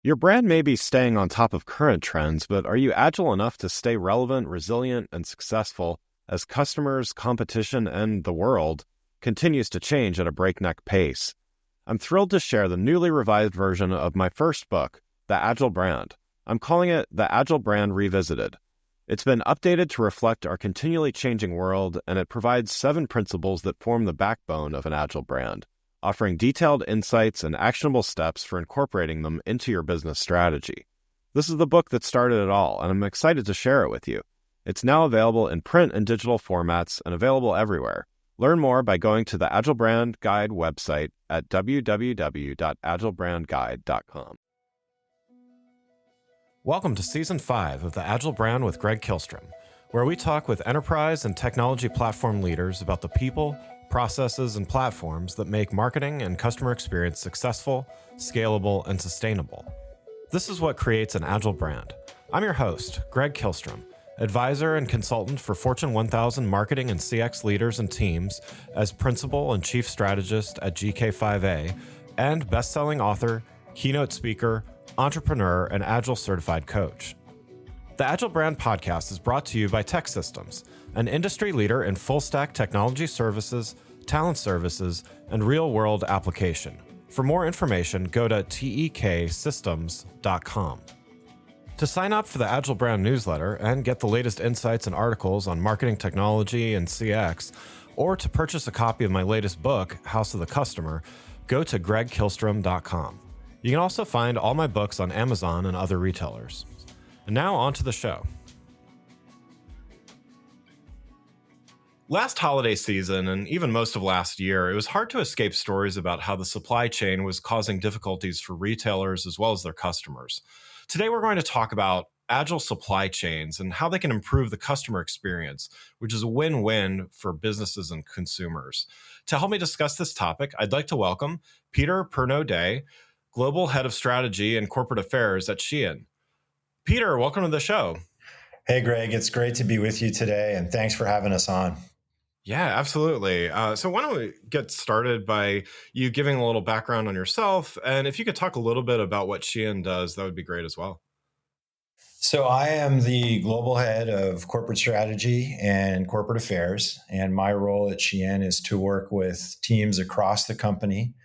Your brand may be staying on top of current trends, but are you agile enough to stay relevant, resilient, and successful as customers, competition, and the world continues to change at a breakneck pace? I'm thrilled to share the newly revised version of my first book, The Agile Brand. I'm calling it The Agile Brand Revisited. It's been updated to reflect our continually changing world, and it provides 7 principles that form the backbone of an agile brand, offering detailed insights and actionable steps for incorporating them into your business strategy. This is the book that started it all, and I'm excited to share it with you. It's now available in print and digital formats and available everywhere. Learn more by going to the Agile Brand Guide website at www.agilebrandguide.com. Welcome to Season 5 of the Agile Brand with Greg Kihlstrom, where we talk with enterprise and technology platform leaders about the people, processes, and platforms that make marketing and customer experience successful, scalable, and sustainable. This is what creates an agile brand. I'm your host, Greg Kihlstrom, advisor and consultant for Fortune 1000 marketing and CX leaders and teams as principal and chief strategist at GK5A, and best-selling author, keynote speaker, entrepreneur, and Agile certified coach. The Agile Brand podcast is brought to you by TEKsystems, an industry leader in full-stack technology services, talent services, and real-world application. For more information, go to teksystems.com. To sign up for the Agile Brand newsletter and get the latest insights and articles on marketing technology and CX, or to purchase a copy of my latest book, House of the Customer, go to gregkihlstrom.com. You can also find all my books on Amazon and other retailers. And now on to the show. Last holiday season, and even most of last year, it was hard to escape stories about how the supply chain was causing difficulties for retailers as well as their customers. Today, we're going to talk about agile supply chains and how they can improve the customer experience, which is a win-win for businesses and consumers. To help me discuss this topic, I'd like to welcome Peter Pernot-Day, Global Head of Strategy and Corporate Affairs at SHEIN. Peter, welcome to the show. Hey, Greg. It's great to be with you today, and thanks for having us on. Yeah, absolutely. So why don't we get started by you giving a little background on yourself, and if you could talk a little bit about what SHEIN does, that would be great as well. So I am the Global Head of Corporate Strategy and Corporate Affairs, and my role at SHEIN is to work with teams across the company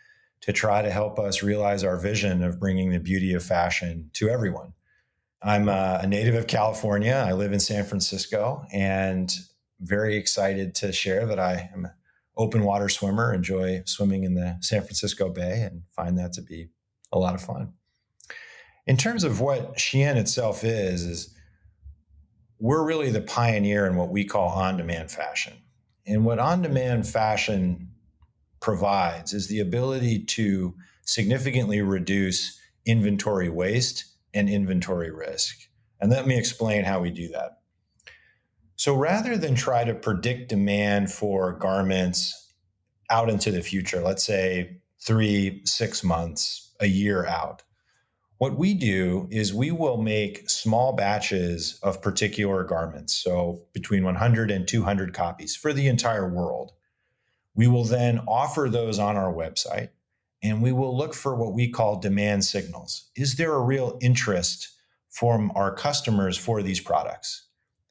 to try to help us realize our vision of bringing the beauty of fashion to everyone. I'm a native of California. I live in San Francisco, and very excited to share that I am an open water swimmer, enjoy swimming in the San Francisco Bay, and find that to be a lot of fun. In terms of what SHEIN itself is we're really the pioneer in what we call on-demand fashion. And what on-demand fashion provides is the ability to significantly reduce inventory waste and inventory risk. And let me explain how we do that. So rather than try to predict demand for garments out into the future, let's say 3-6 months, a year out, what we do is we will make small batches of particular garments, so between 100 and 200 copies for the entire world. We will then offer those on our website, and we will look for what we call demand signals. Is there a real interest from our customers for these products?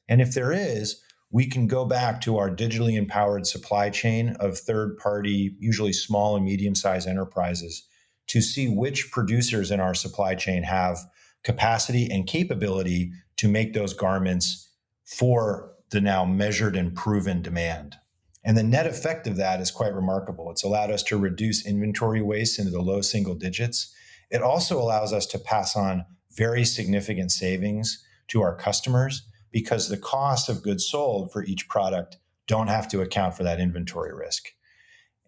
And if there is, we can go back to our digitally empowered supply chain of third-party, usually small and medium-sized enterprises, to see which producers in our supply chain have capacity and capability to make those garments for the now measured and proven demand. And the net effect of that is quite remarkable. It's allowed us to reduce inventory waste into the low single digits. It also allows us to pass on very significant savings to our customers because the cost of goods sold for each product don't have to account for that inventory risk.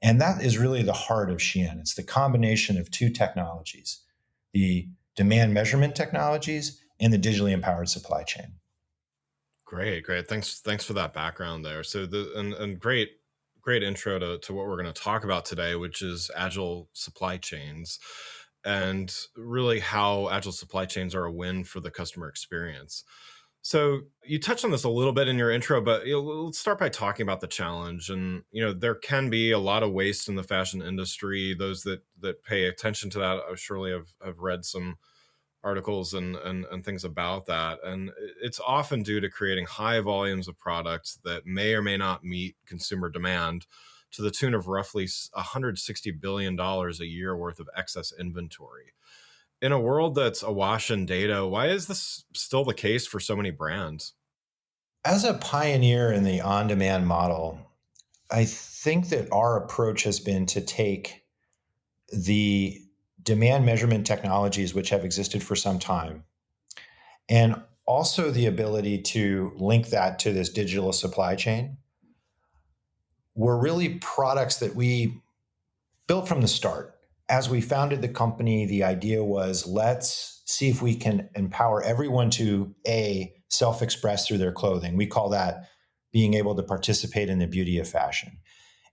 And that is really the heart of SHEIN. It's the combination of 2 technologies, the demand measurement technologies and the digitally empowered supply chain. Great. Thanks for that background there. So great intro to what we're going to talk about today, which is agile supply chains, and really how agile supply chains are a win for the customer experience. So you touched on this a little bit in your intro, but let's start by talking about the challenge. And there can be a lot of waste in the fashion industry. Those that pay attention to that surely have read some articles and things about that. And it's often due to creating high volumes of products that may or may not meet consumer demand to the tune of roughly $160 billion a year worth of excess inventory. In a world that's awash in data, why is this still the case for so many brands? As a pioneer in the on demand model, I think that our approach has been to take the demand measurement technologies, which have existed for some time, and also the ability to link that to this digital supply chain, were really products that we built from the start. As we founded the company, the idea was let's see if we can empower everyone to self express through their clothing. We call that being able to participate in the beauty of fashion.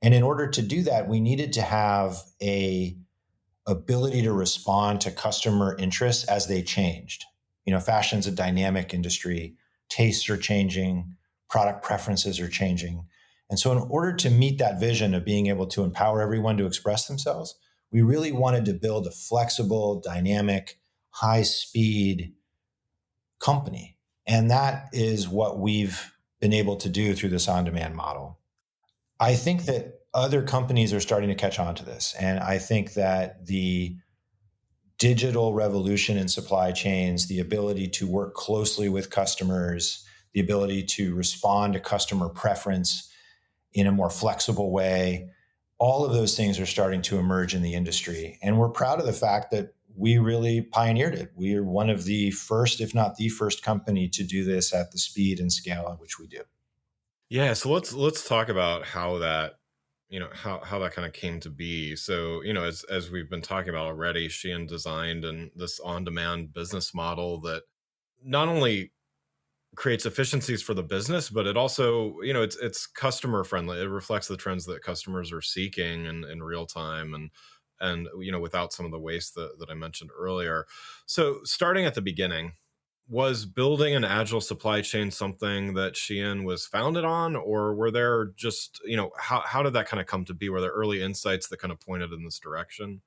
And in order to do that, we needed to have a ability to respond to customer interests as they changed. Fashion's a dynamic industry, tastes are changing, product preferences are changing. And so, in order to meet that vision of being able to empower everyone to express themselves, we really wanted to build a flexible, dynamic, high speed company. And that is what we've been able to do through this on demand model. I think that other companies are starting to catch on to this. And I think that the digital revolution in supply chains, the ability to work closely with customers, the ability to respond to customer preference in a more flexible way, all of those things are starting to emerge in the industry. And we're proud of the fact that we really pioneered it. We are one of the first, if not the first company to do this at the speed and scale at which we do. Yeah, so let's talk about how that, how that kind of came to be. So, as we've been talking about already, Shein designed and this on-demand business model that not only creates efficiencies for the business, but it also, it's customer friendly. It reflects the trends that customers are seeking in real time and without some of the waste that I mentioned earlier. So starting at the beginning, was building an agile supply chain something that Shein was founded on, or were there just, how did that kind of come to be? Were there early insights that kind of pointed in this direction?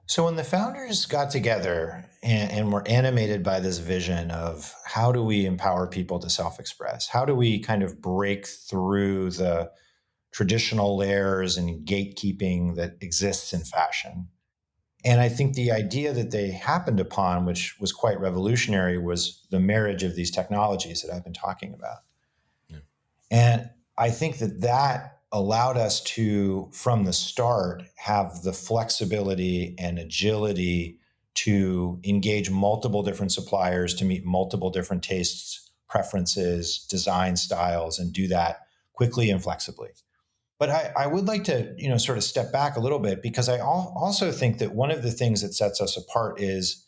So when the founders got together and were animated by this vision of how do we empower people to self-express? How do we kind of break through the traditional layers and gatekeeping that exists in fashion? And I think the idea that they happened upon, which was quite revolutionary, was the marriage of these technologies that I've been talking about. Yeah. And I think that that allowed us to, from the start, have the flexibility and agility to engage multiple different suppliers to meet multiple different tastes, preferences, design styles, and do that quickly and flexibly. But I would like to, sort of step back a little bit because I also think that one of the things that sets us apart is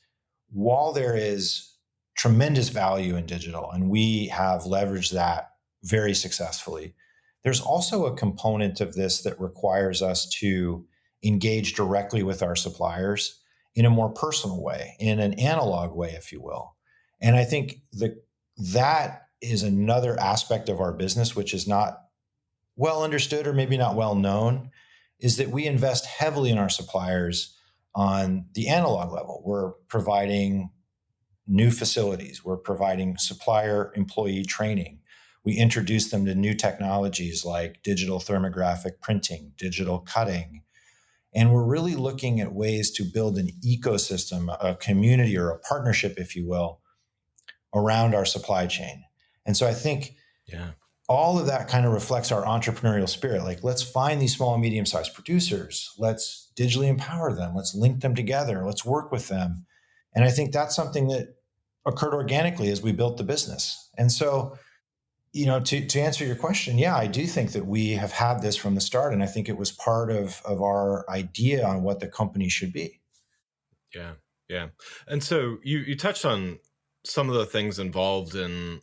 while there is tremendous value in digital and we have leveraged that very successfully, there's also a component of this that requires us to engage directly with our suppliers in a more personal way, in an analog way, if you will. And I think that is another aspect of our business, which is not well understood or maybe not well known, is that we invest heavily in our suppliers on the analog level. We're providing new facilities, we're providing supplier employee training. We introduce them to new technologies like digital thermographic printing, digital cutting. And we're really looking at ways to build an ecosystem, a community or a partnership, if you will, around our supply chain. And so I think Yeah. all of that kind of reflects our entrepreneurial spirit. Like, let's find these small and medium sized producers. Let's digitally empower them. Let's link them together. Let's work with them. And I think that's something that occurred organically as we built the business. And so, to answer your question, yeah, I do think that we have had this from the start. And I think it was part of our idea on what the company should be. Yeah. Yeah. And so you touched on some of the things involved in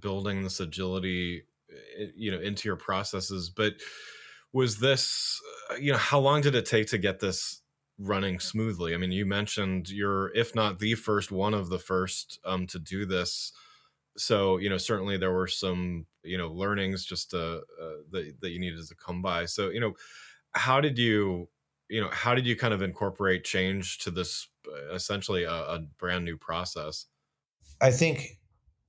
building this agility, into your processes, but was this, how long did it take to get this running smoothly? I mean, you mentioned you're, if not the first, one of the first to do this. So, certainly there were some, learnings just that you needed to come by. So, how did you, how did you kind of incorporate change to this essentially a brand new process. I think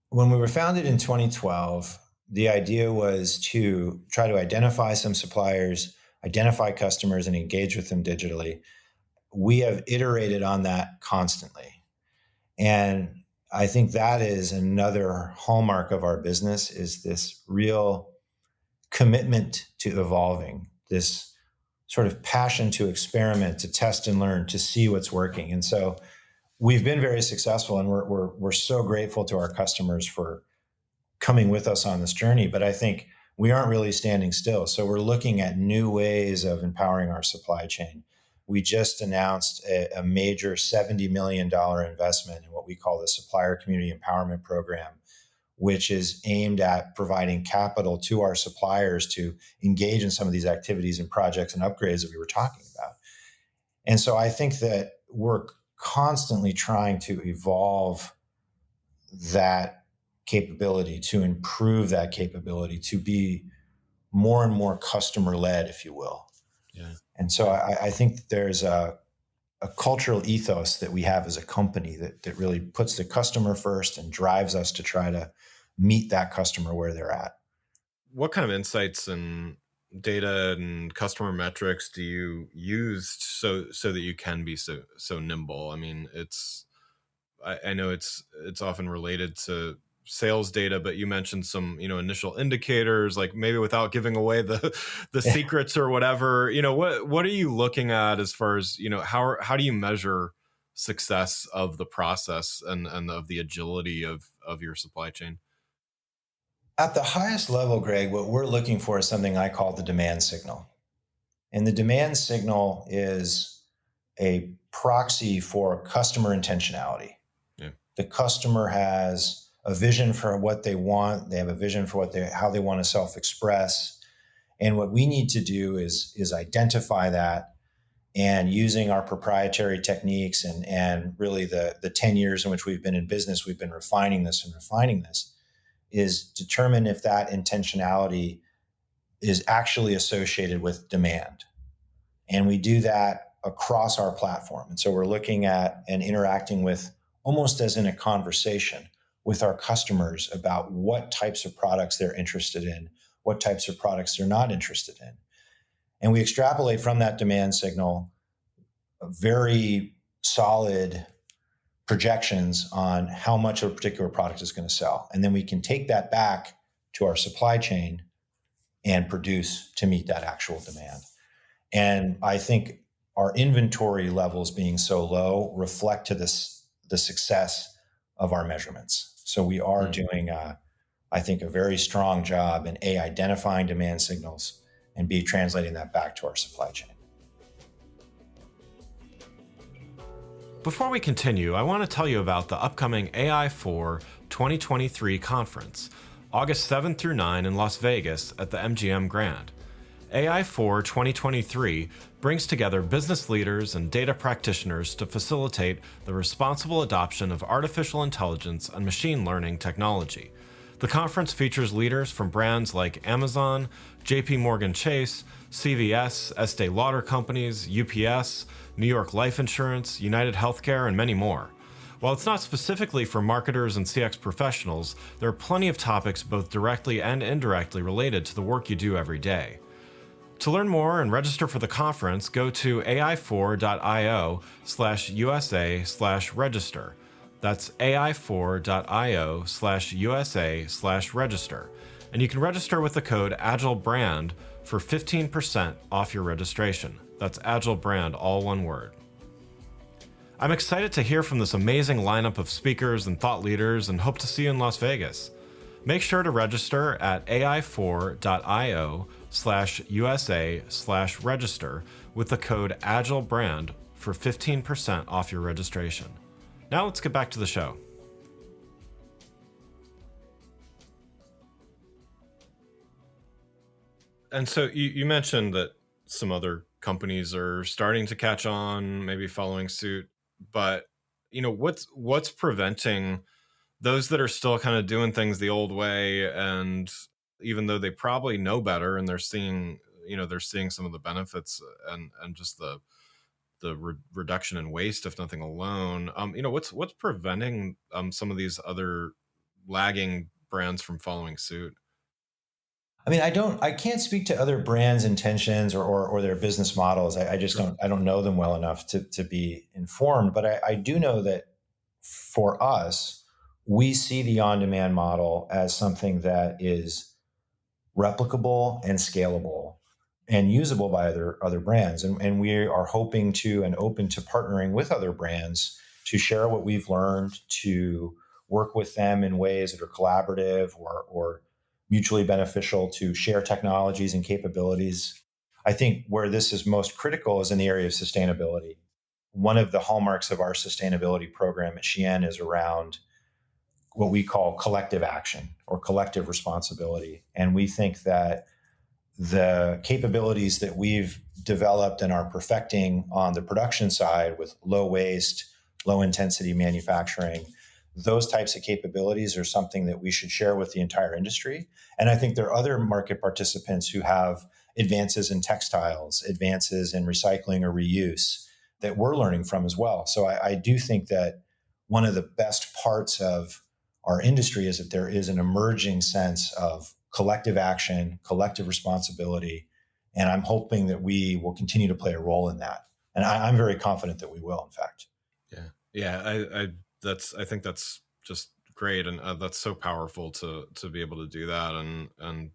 when we were founded in 2012, the idea was to try to identify some suppliers, identify customers, and engage with them digitally. We have iterated on that constantly. And I think that is another hallmark of our business, is this real commitment to evolving, this sort of passion to experiment, to test and learn, to see what's working. And so we've been very successful, and we're so grateful to our customers for coming with us on this journey. But I think we aren't really standing still. So we're looking at new ways of empowering our supply chain. We just announced a major $70 million investment in what we call the Supplier Community Empowerment Program, which is aimed at providing capital to our suppliers to engage in some of these activities and projects and upgrades that we were talking about. And so I think that we're constantly trying to evolve that capability, to improve that capability, to be more and more customer led, if you will. Yeah. And so I think that there's a cultural ethos that we have as a company that really puts the customer first and drives us to try to meet that customer where they're at. What kind of insights and data and customer metrics do you use so that you can be so nimble? I mean, I know it's often related to sales data, but you mentioned some, initial indicators, like maybe without giving away the secrets or whatever. What are you looking at as far as, how do you measure success of the process and of the agility of your supply chain? At the highest level, Greg, what we're looking for is something I call the demand signal. And the demand signal is a proxy for customer intentionality. Yeah. The customer has a vision for what they want. They have a vision for how they want to self-express. And what we need to do is identify that, and using our proprietary techniques and really the 10 years in which we've been in business, we've been refining this, is determine if that intentionality is actually associated with demand. And we do that across our platform. And so we're looking at and interacting with, almost as in a conversation with our customers, about what types of products they're interested in, what types of products they're not interested in. And we extrapolate from that demand signal very solid projections on how much a particular product is going to sell. And then we can take that back to our supply chain and produce to meet that actual demand. And I think our inventory levels being so low reflect to the success of our measurements. So we are doing, I think, a very strong job in identifying demand signals, and B, translating that back to our supply chain. Before we continue, I want to tell you about the upcoming AI4 2023 conference, August 7 through 9 in Las Vegas at the MGM Grand. AI4 2023 brings together business leaders and data practitioners to facilitate the responsible adoption of artificial intelligence and machine learning technology. The conference features leaders from brands like Amazon, JP Morgan Chase, CVS, Estee Lauder Companies, UPS, New York Life Insurance, United Healthcare, and many more. While it's not specifically for marketers and CX professionals, there are plenty of topics both directly and indirectly related to the work you do every day. To learn more and register for the conference, go to ai4.io/USA/register. That's ai4.io/USA/register. And you can register with the code AgileBrand for 15% off your registration. That's AgileBrand, all one word. I'm excited to hear from this amazing lineup of speakers and thought leaders, and hope to see you in Las Vegas. Make sure to register at ai4.io/USA/register with the code AgileBrand for 15% off your registration. Now let's get back to the show. And so you mentioned that some other companies are starting to catch on, maybe following suit, but what's preventing those that are still kind of doing things the old way, and even though they probably know better and they're seeing some of the benefits and just the reduction in waste, if nothing alone. What's preventing some of these other lagging brands from following suit? I mean, I can't speak to other brands' intentions or their business models. I just Sure. I don't know them well enough to be informed. But I do know that for us, we see the on-demand model as something that is replicable and scalable and usable by other brands. And we are hoping to and open to partnering with other brands to share what we've learned, to work with them in ways that are collaborative or mutually beneficial, to share technologies and capabilities. I think where this is most critical is in the area of sustainability. One of the hallmarks of our sustainability program at SHEIN is around what we call collective action or collective responsibility. And we think that the capabilities that we've developed and are perfecting on the production side with low waste, low intensity manufacturing, those types of capabilities are something that we should share with the entire industry. And I think there are other market participants who have advances in textiles, advances in recycling or reuse that we're learning from as well. So I do think that one of the best parts of our industry is that there is an emerging sense of collective action, collective responsibility. And I'm hoping that we will continue to play a role in that. And I'm very confident that we will, in fact. Yeah. Yeah. I think that's just great. And that's so powerful to be able to do that. And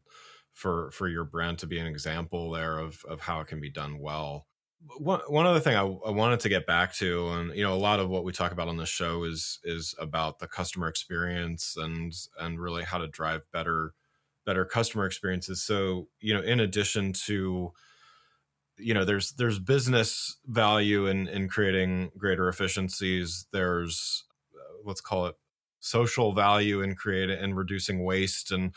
for your brand to be an example there of how it can be done well. One other thing I wanted to get back to, and a lot of what we talk about on this show is about the customer experience and really how to drive better customer experiences. So in addition to there's business value in creating greater efficiencies. There's let's call it social value in creating and reducing waste and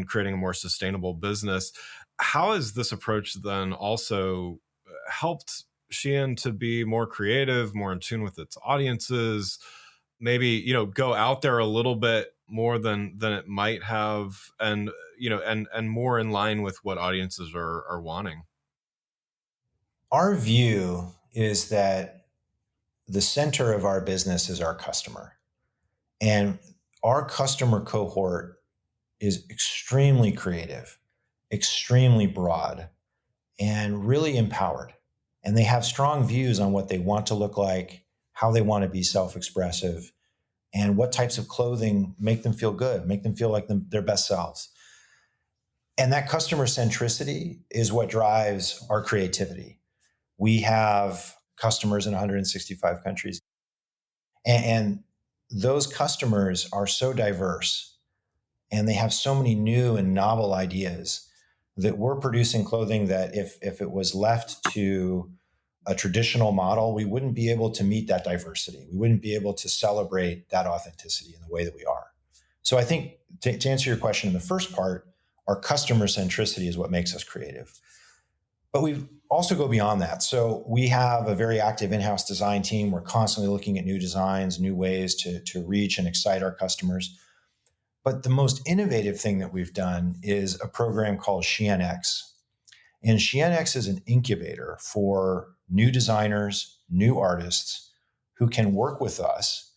creating a more sustainable business. How has this approach then also helped Shein to be more creative, more in tune with its audiences, maybe go out there a little bit more than it might have, and and more in line with what audiences are wanting? Our view is that the center of our business is our customer. And our customer cohort is extremely creative, extremely broad, and really empowered. And they have strong views on what they want to look like, how they want to be self expressive, and what types of clothing make them feel good, make them feel like their best selves. And that customer centricity is what drives our creativity. We have customers in 165 countries, and those customers are so diverse and they have so many new and novel ideas that we're producing clothing that if it was left to a traditional model, we wouldn't be able to meet that diversity. We wouldn't be able to celebrate that authenticity in the way that we are. So I think to answer your question in the first part, our customer centricity is what makes us creative. But we also go beyond that. So we have a very active in-house design team. We're constantly looking at new designs, new ways to reach and excite our customers. But the most innovative thing that we've done is a program called SHEINx. And SHEINx is an incubator for new designers, new artists who can work with us.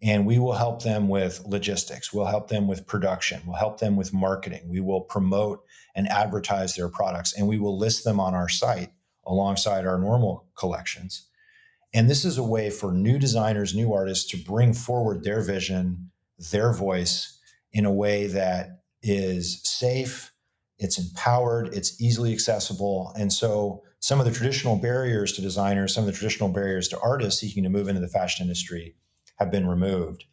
And we will help them with logistics. We'll help them with production. We'll help them with marketing. We will promote and advertise their products. And we will list them on our site alongside our normal collections. And this is a way for new designers, new artists to bring forward their vision, their voice in a way that is safe, it's empowered, it's easily accessible. And so some of the traditional barriers to designers, some of the traditional barriers to artists seeking to move into the fashion industry have been removed.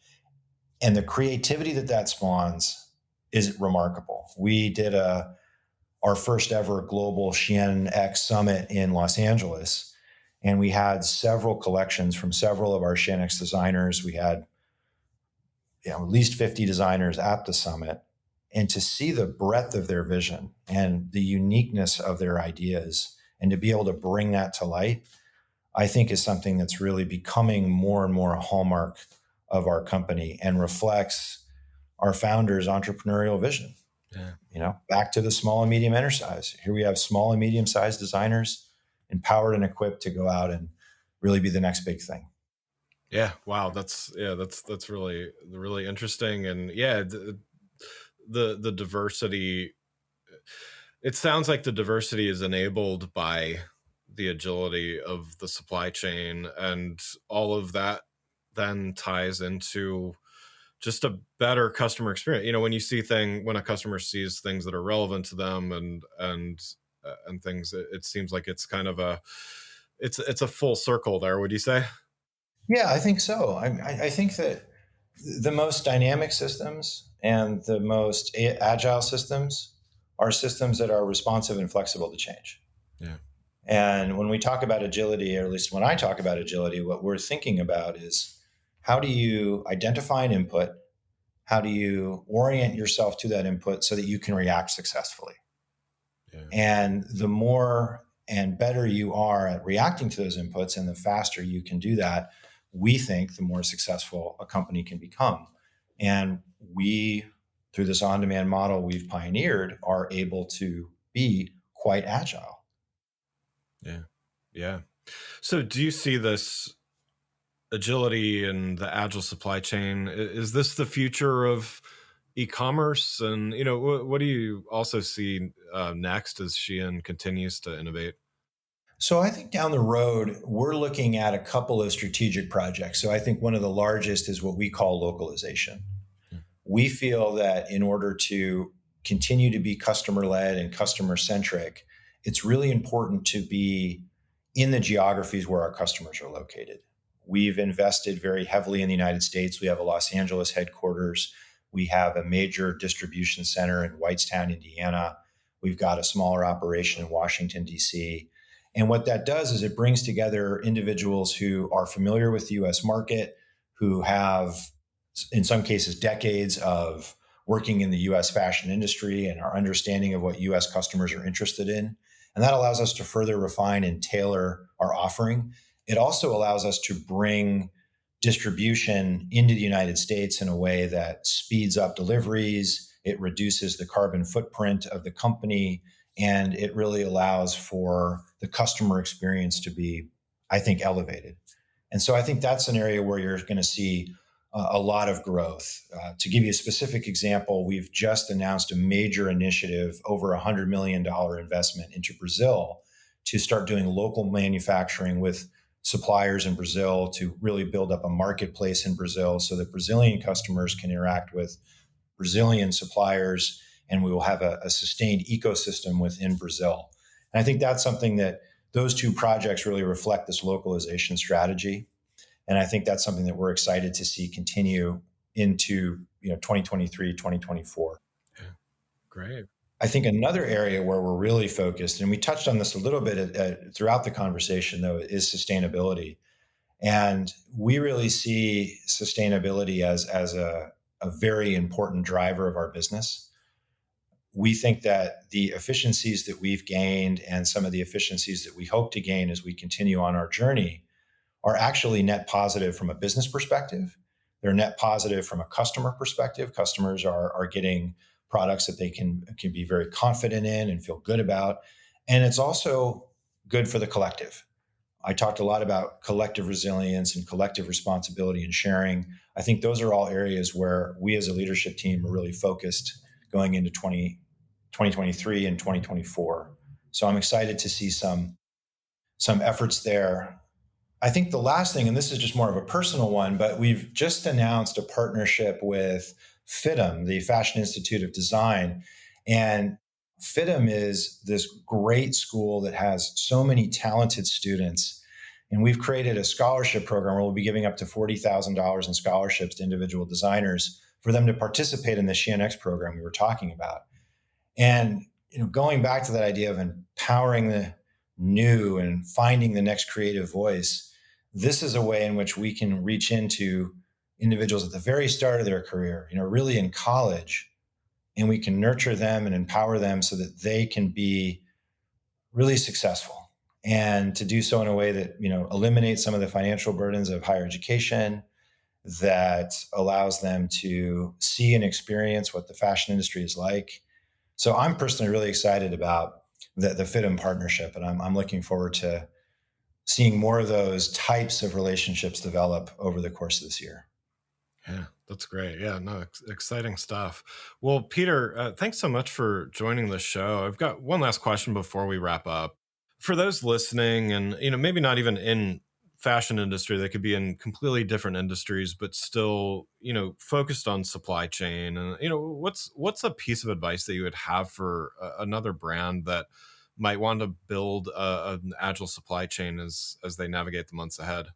And the creativity that spawns is remarkable. We did our first ever global SHEINx summit in Los Angeles, and we had several collections from several of our SHEINx designers. We had at least 50 designers at the summit. And to see the breadth of their vision and the uniqueness of their ideas and to be able to bring that to light, I think is something that's really becoming more and more a hallmark of our company and reflects our founders' entrepreneurial vision. Yeah. Back to the small and medium enterprise. Here we have small and medium sized designers empowered and equipped to go out and really be the next big thing. Yeah. Wow. That's really interesting. And yeah, the diversity, it sounds like the diversity is enabled by the agility of the supply chain, and all of that then ties into just a better customer experience. When a customer sees things that are relevant to them, and things, it seems like it's kind of it's a full circle there. Would you say? Yeah, I think so. I think that the most dynamic systems and the most agile systems are systems that are responsive and flexible to change. Yeah. And when we talk about agility, or at least when I talk about agility, what we're thinking about is how do you identify an input? How do you orient yourself to that input so that you can react successfully? Yeah. And the more and better you are at reacting to those inputs and the faster you can do that, we think the more successful a company can become. And we, through this on demand model we've pioneered, are able to be quite agile. Yeah. Yeah. So do you see this agility and the agile supply chain? Is this the future of e-commerce? And what do you also see next as SHEIN continues to innovate? So I think down the road, we're looking at a couple of strategic projects. So I think one of the largest is what we call localization. Yeah. We feel that in order to continue to be customer led and customer centric, it's really important to be in the geographies where our customers are located. We've invested very heavily in the United States. We have a Los Angeles headquarters. We have a major distribution center in Whitestown, Indiana. We've got a smaller operation in Washington, D.C. And what that does is it brings together individuals who are familiar with the US market, who have, in some cases, decades of working in the US fashion industry and our understanding of what US customers are interested in. And that allows us to further refine and tailor our offering. It also allows us to bring distribution into the United States in a way that speeds up deliveries, it reduces the carbon footprint of the company, and it really allows for the customer experience to be, I think, elevated. And so I think that's an area where you're going to see a lot of growth. To give you a specific example, we've just announced a major initiative, over $100 million investment into Brazil to start doing local manufacturing with suppliers in Brazil to really build up a marketplace in Brazil so that Brazilian customers can interact with Brazilian suppliers, and we will have a sustained ecosystem within Brazil. And I think that's something that those two projects really reflect this localization strategy. And I think that's something that we're excited to see continue into 2023, 2024. Yeah. Great. I think another area where we're really focused, and we touched on this a little bit throughout the conversation, though, is sustainability. And we really see sustainability as a very important driver of our business. We think that the efficiencies that we've gained and some of the efficiencies that we hope to gain as we continue on our journey are actually net positive from a business perspective. They're net positive from a customer perspective. Customers are getting products that they can be very confident in and feel good about. And it's also good for the collective. I talked a lot about collective resilience and collective responsibility and sharing. I think those are all areas where we as a leadership team are really focused going into 2023 and 2024. So I'm excited to see some efforts there. I think the last thing, and this is just more of a personal one, but we've just announced a partnership with FIDM, the Fashion Institute of Design. And FIDM is this great school that has so many talented students. And we've created a scholarship program where we'll be giving up to $40,000 in scholarships to individual designers for them to participate in the SHEIN program we were talking about. And going back to that idea of empowering the new and finding the next creative voice, this is a way in which we can reach into individuals at the very start of their career, really in college, and we can nurture them and empower them so that they can be really successful, and to do so in a way that eliminates some of the financial burdens of higher education, that allows them to see and experience what the fashion industry is like. So I'm personally really excited about the FIDM partnership, and I'm looking forward to seeing more of those types of relationships develop over the course of this year. Yeah, that's great. Yeah, no, exciting stuff. Well, Peter, thanks so much for joining the show. I've got one last question before we wrap up. For those listening and, maybe not even in fashion industry, they could be in completely different industries, but still, focused on supply chain. And, what's a piece of advice that you would have for another brand that might want to build an agile supply chain as they navigate the months ahead?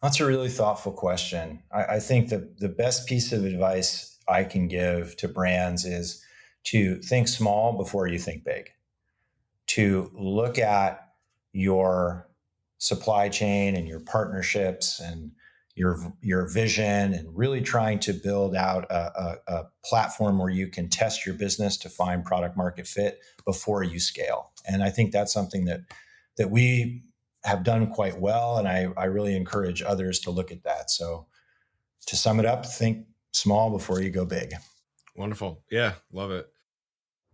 That's a really thoughtful question. I think the best piece of advice I can give to brands is to think small before you think big, to look at your supply chain and your partnerships and your vision, and really trying to build out a platform where you can test your business to find product market fit before you scale. And I think that's something that we have done quite well, and I really encourage others to look at that. So to sum it up, think small before you go big. Wonderful. Yeah, love it.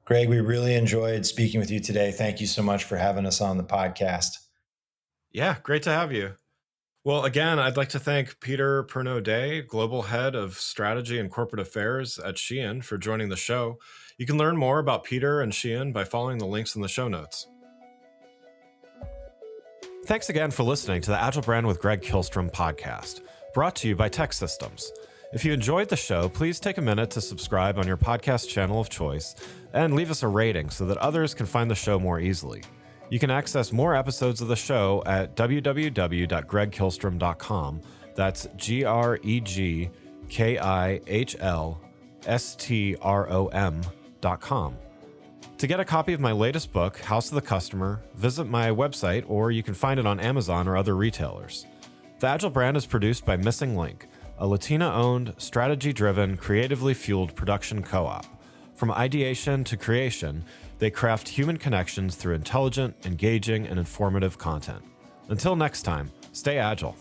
Greg, we really enjoyed speaking with you today. Thank you so much for having us on the podcast. Yeah, great to have you. Well, again, I'd like to thank Peter Pernot-Day, Global Head of Strategy and Corporate Affairs at SHEIN, for joining the show. You can learn more about Peter and SHEIN by following the links in the show notes. Thanks again for listening to the Agile Brand with Greg Kihlstrom podcast, brought to you by Tech Systems. If you enjoyed the show, please take a minute to subscribe on your podcast channel of choice and leave us a rating so that others can find the show more easily. You can access more episodes of the show at www.gregkihlstrom.com. That's GREGKIHLSTROM.com. To get a copy of my latest book, House of the Customer, visit my website, or you can find it on Amazon or other retailers. The Agile Brand is produced by Missing Link, a Latina-owned, strategy-driven, creatively fueled production co-op. From ideation to creation, they craft human connections through intelligent, engaging, and informative content. Until next time, stay agile.